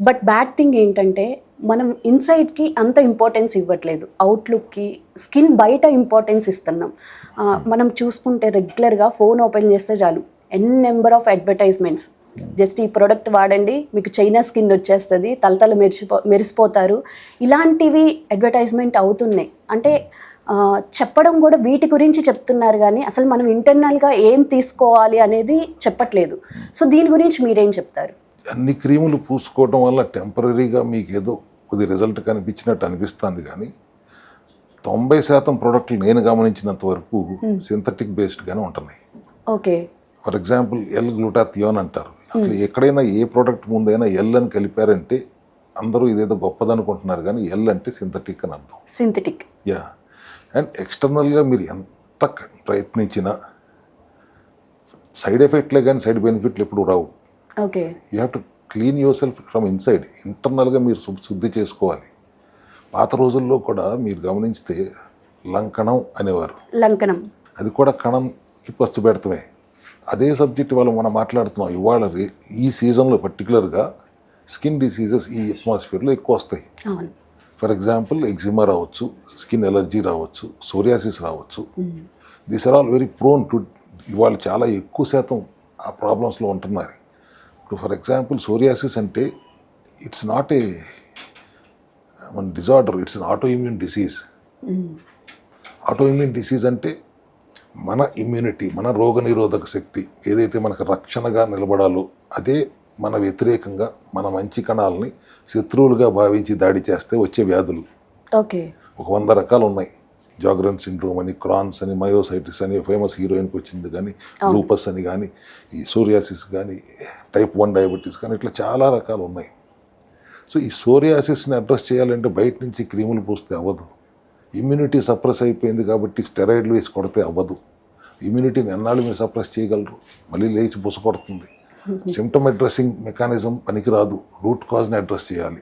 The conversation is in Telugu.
బట్ బ్యాడ్ థింగ్ ఏంటంటే మనం ఇన్సైడ్కి అంత ఇంపార్టెన్స్ ఇవ్వట్లేదు, అవుట్లుక్కి, స్కిన్ బయట ఇంపార్టెన్స్ ఇస్తున్నాం. మనం చూసుకుంటే రెగ్యులర్గా ఫోన్ ఓపెన్ చేస్తే చాలు నెంబర్ ఆఫ్ అడ్వర్టైజ్మెంట్స్. జస్ట్ ఈ ప్రోడక్ట్ వాడండి, మీకు చైనా స్కిన్ వచ్చేస్తుంది, తలతల మెరిసిపోతారు, ఇలాంటివి అడ్వర్టైజ్మెంట్ అవుతున్నాయి. అంటే చెప్పడం కూడా వీటి గురించి చెప్తున్నారు, కానీ అసలు మనం ఇంటర్నల్గా ఏం తీసుకోవాలి అనేది చెప్పట్లేదు. సో దీని గురించి మీరేం చెప్తారు? అన్ని క్రీములు పూసుకోవడం వల్ల టెంపరీగా మీకు ఏదో కొద్ది రిజల్ట్ కనిపించినట్టు అనిపిస్తుంది, కానీ 90% ప్రోడక్ట్లు నేను గమనించినంత వరకు సింథటిక్ బేస్డ్గానే ఉంటున్నాయి. Okay. For example L glutathione అంటారు. అసలు ఎక్కడైనా ఏ ప్రోడక్ట్ ముందైనా ఎల్ అని కలిపారంటే అందరూ ఇదేదో గొప్పదనుకుంటున్నారు, కానీ ఎల్ అంటే సింథటిక్ అని అర్థం. సింథటిక్. యా. అండ్ ఎక్స్టర్నల్గా మీరు ఎంత ప్రయత్నించినా సైడ్ ఎఫెక్ట్లే కానీ సైడ్ బెనిఫిట్లు ఎప్పుడు రావు. Okay. You have to clean yourself from inside. ఇంటర్నల్గా మీరు శుద్ధి చేసుకోవాలి. పాత రోజుల్లో కూడా మీరు గమనిస్తే లంకణం అనేవారు. లంకణం అది కూడా కణంకి పస్తు పెడతామే. అదే సబ్జెక్ట్ వాళ్ళు మనం మాట్లాడుతున్నాం ఇవాళ. ఈ సీజన్లో పర్టికులర్గా స్కిన్ డిసీజెస్ ఈ అట్మాస్ఫియర్లో ఎక్కువ వస్తాయి. ఫర్ ఎగ్జాంపుల్ ఎగ్జిమా రావచ్చు, స్కిన్ ఎలర్జీ రావచ్చు, సోరియాసిస్ రావచ్చు. These are all very prone to. ఇవాళ చాలా ఎక్కువ శాతం ఆ ప్రాబ్లమ్స్లో ఉంటున్నారు. ఇప్పుడు ఫర్ ఎగ్జాంపుల్ సోరియాసిస్ అంటే it's not a one disorder, it's an autoimmune disease. Autoimmune disease అంటే మన ఇమ్యూనిటీ, మన రోగనిరోధక శక్తి ఏదైతే మనకు రక్షణగా నిలబడాలో అదే మన వ్యతిరేకంగా మన మంచి కణాలని శత్రువులుగా భావించి దాడి చేస్తే వచ్చే వ్యాధులు. ఓకే. ఒక 100 రకాలు ఉన్నాయి. జాగ్రన్ సిండ్రోమ్ అని, క్రాన్స్ అని, మయోసైటిస్ అని, ఫేమస్ హీరోయిన్కి వచ్చింది కానీ, లూపస్ అని కానీ, ఈ సోరియాసిస్ కానీ, టైప్ 1 డయాబెటీస్ కానీ, ఇట్లా చాలా రకాలు ఉన్నాయి. సో ఈ సోరియాసిస్ని అడ్రస్ చేయాలంటే బయట నుంచి క్రీములు పూస్తే అవ్వదు. ఇమ్యూనిటీ సప్రెస్ అయిపోయింది కాబట్టి స్టెరాయిడ్లు వేసి కొడితే అవ్వదు. ఇమ్యూనిటీని ఎన్నాళ్ళు మీరు సప్రెస్ చేయగలరు? మళ్ళీ లేచి బుస కొడుతుంది. సిమ్టమ్ అడ్రస్సింగ్ మెకానిజం పనికిరాదు. రూట్ కాజ్ని అడ్రస్ చేయాలి.